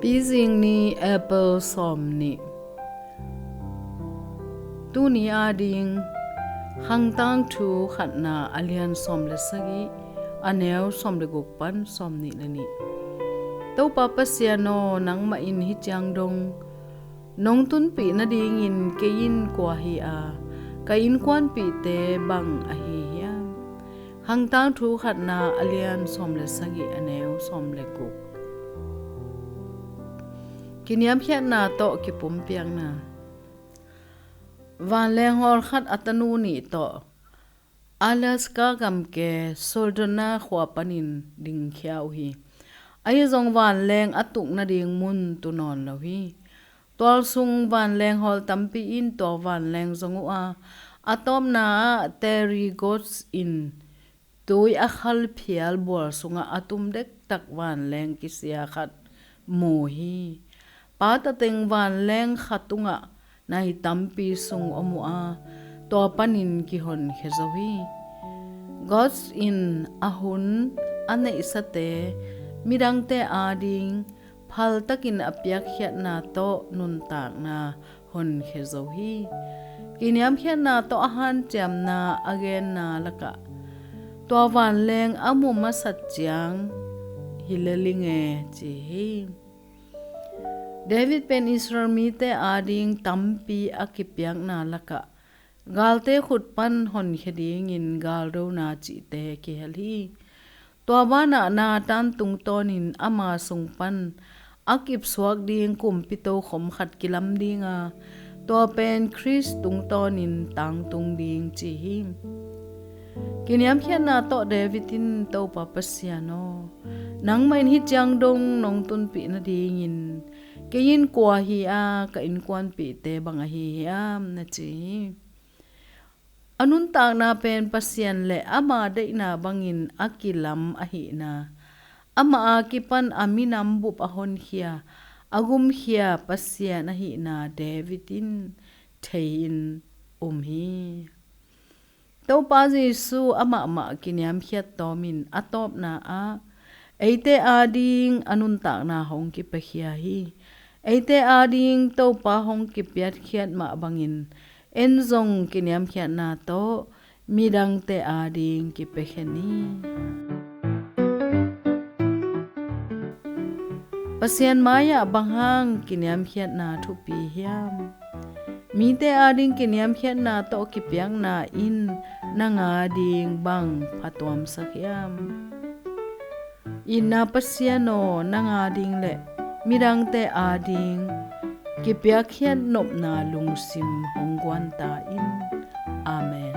Pizing ni apple som ni tu ni ading hang tang thu khatna alian som le sagi aneu som le gokpan som ni lani to papa siano nang ma in hi chang dong nong tun pi na ding in ke in kwa hi a ka in kwan pi te bang a hi ya hang tang thu khatna alian som le sagi aneu som le gok kiniam hiat na to ki pum piang na van leng hol khat atanu ni to Alaska gam ke soldona khwa panin ding khiau hi ai zong van leng atuk na ding mun tu non lo hi tol sung van leng hol tampi in to van leng zongu a atom na terry goes in tui a khal phial bol sunga atum dek tak van leng ki sia khat mo hi pata teng van leng khatunga nai tampi sung omua to panin ki hon khezawi God's in ahun ane isate mirang te ading phal takin apyak khiat na to nun tak na hon khezawi kiniam khiat na to ahan cham na again na laka to van leng amu masat chiang hilelinge chi hi David pen Israel mi te ading tampi akipyak na laka galte khut pan hon kheding in gal ro na chi te ki heli to bana na tan tung tonin ama sung pan akip suak ding kum pito khom khat kilam dinga to pen Chris tung tonin tang tung ding chi hi kiniam khian na to Davidin to papasiano nang main hi chang dong nong tun pi na ding in kein kwa hi a ka in kwan pi te bang hi am na chi anun tak na pen pasian le ama de na bangin akilam a hi na ama akipan aminam bup ahon hia agum hia pasian a hi na Davidin thein hi to pa Jesu ama ma kiniam hiat tomin atop na a eite ading anun tak na hong ki pahia hi eite ading to pa hong ki piat khiat ma bangin enzong kiniam khiat na to midang te ading ki peheni pasian maya banghang kiniam khiat na thupi hiam mi te ading kiniam khiat na to ki piang na in nanga ding bang phatwam sakhiam inna pasiano nanga ding le mirang te ading kipyak hian nop na lungsim hongwan ta in amen